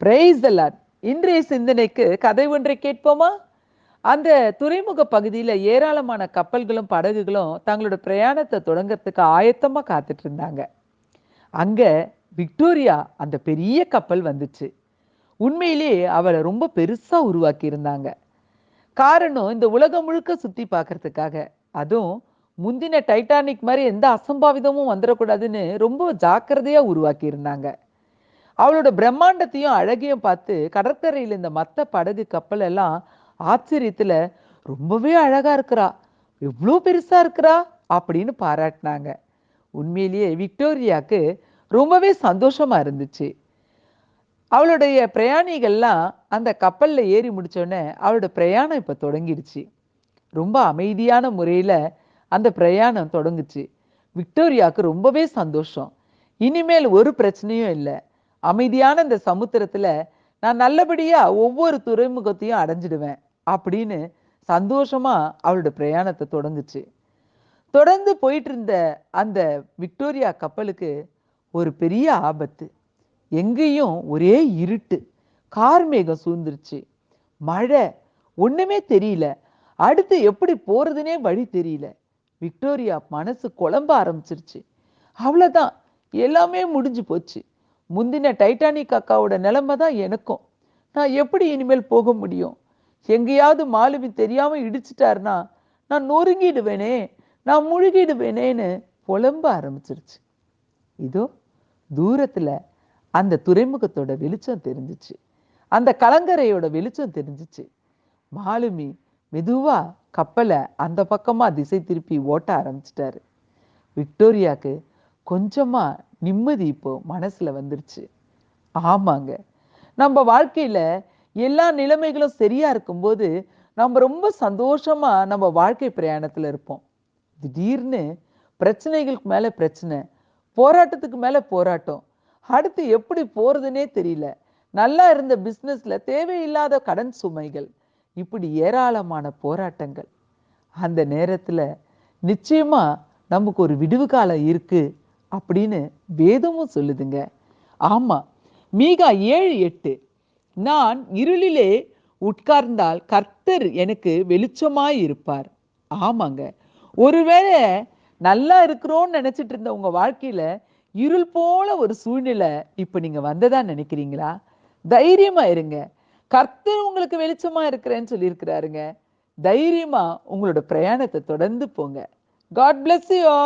Praise the Lord. இன்றைய சிந்தனைக்கு கதை ஒன்றை கேட்போமா? அந்த துறைமுக பகுதியில ஏராளமான கப்பல்களும் படகுகளும் தங்களோட பிரயாணத்தை தொடங்கறதுக்கு ஆயத்தமா காத்துட்டு இருந்தாங்க. அங்க விக்டோரியா அந்த பெரிய கப்பல் வந்துச்சு. உண்மையிலேயே அவளை ரொம்ப பெருசா உருவாக்கி இருந்தாங்க. காரணம் இந்த உலகம் முழுக்க சுத்தி பார்க்கறதுக்காக. அதுவும் முந்தின டைட்டானிக் மாதிரி எந்த அசம்பாவிதமும் வந்துடக்கூடாதுன்னு ரொம்ப ஜாக்கிரதையா உருவாக்கி இருந்தாங்க. அவளோட பிரம்மாண்டத்தையும் அழகையும் பார்த்து கடற்கரையில் இந்த மத்த படகு கப்பல் எல்லாம் ஆச்சரியத்துல ரொம்பவே அழகா இருக்கிறா, எவ்வளோ பெருசா இருக்கிறா அப்படின்னு பாராட்டினாங்க. உண்மையிலேயே விக்டோரியாக்கு ரொம்பவே சந்தோஷமா இருந்துச்சு. அவளுடைய பிரயாணிகள்லாம் அந்த கப்பல்ல ஏறி முடிச்சோடனே அவளோட பிரயாணம் இப்ப தொடங்கிடுச்சு. ரொம்ப அமைதியான முறையில அந்த பிரயாணம் தொடங்குச்சு. விக்டோரியாவுக்கு ரொம்பவே சந்தோஷம். இனிமேல் ஒரு பிரச்சனையும் இல்லை. அமைதியான இந்த சமுத்திரத்துல நான் நல்லபடியா ஒவ்வொரு துறைமுகத்தையும் அடைஞ்சிடுவேன் அப்படின்னு சந்தோஷமா அவளோட பிரயாணத்தை தொடங்குச்சு. தொடர்ந்து போயிட்டு இருந்த அந்த விக்டோரியா கப்பலுக்கு ஒரு பெரிய ஆபத்து. எங்கேயும் ஒரே இருட்டு, கார்மேகம் சூழ்ந்துருச்சு, மழை, ஒண்ணுமே தெரியல. அடுத்து எப்படி போறதுனே வழி தெரியல. விக்டோரியா மனசு குழம்ப ஆரம்பிச்சிருச்சு. அவ்வளவுதான், எல்லாமே முடிஞ்சு போச்சு. முந்தின டைட்டானிக் அக்காவோட நிலைமை தான் எனக்கும். நான் எப்படி இனிமேல் போக முடியும்? எங்கேயாவது மாலுமி தெரியாம இடிச்சிட்டாருன்னா நான் நொறுங்கிடுவேனே, நான் முழுகிடுவேனேன்னு புலம்ப ஆரம்பிச்சிருச்சு. இதோ தூரத்துல அந்த துறைமுகத்தோட வெளிச்சம் தெரிஞ்சிச்சு. அந்த கலங்கரையோட வெளிச்சம் தெரிஞ்சிச்சு. மாலுமி மெதுவா கப்பலை அந்த பக்கமா திசை திருப்பி ஓட்ட ஆரம்பிச்சிட்டாரு. விக்டோரியாக்கு கொஞ்சமா நிம்மதி இப்போ மனசுல வந்துருச்சு. ஆமாங்க, நம்ம வாழ்க்கையில எல்லா நிலைமைகளும் சரியா இருக்கும்போது நம்ம ரொம்ப சந்தோஷமா நம்ம வாழ்க்கை பிரயாணத்துல இருப்போம். திடீர்னு பிரச்சனைகளுக்கு மேல பிரச்சனை, போராட்டத்துக்கு மேல போராட்டம், அடுத்து எப்படி போறதுனே தெரியல. நல்லா இருந்த பிசினஸ்ல தேவையில்லாத கடன் சுமைகள், இப்படி ஏராளமான போராட்டங்கள். அந்த நேரத்துல நிச்சயமா நமக்கு ஒரு விடுவு காலம் இருக்கு அப்படின்னு வேதமும் சொல்லுதுங்க. ஆமா, மீகா 7:8, நான் இருளிலே உட்கார்ந்தால் கர்த்தர் எனக்கு வெளிச்சமாய் இருப்பார். ஆமாங்க, ஒருவேளை நல்லா இருக்கிறோம்னு நினைச்சிட்டு இருந்த உங்க வாழ்க்கையில இருள் போல ஒரு சூழ்நிலை இப்ப நீங்க வந்ததா நினைக்கிறீங்களா? தைரியமா இருங்க. கர்த்தர் உங்களுக்கு வெளிச்சமா இருக்கிறேன்னு சொல்லியிருக்கிறாருங்க. தைரியமா உங்களோட பிரயாணத்தை தொடர்ந்து போங்க. God bless you all.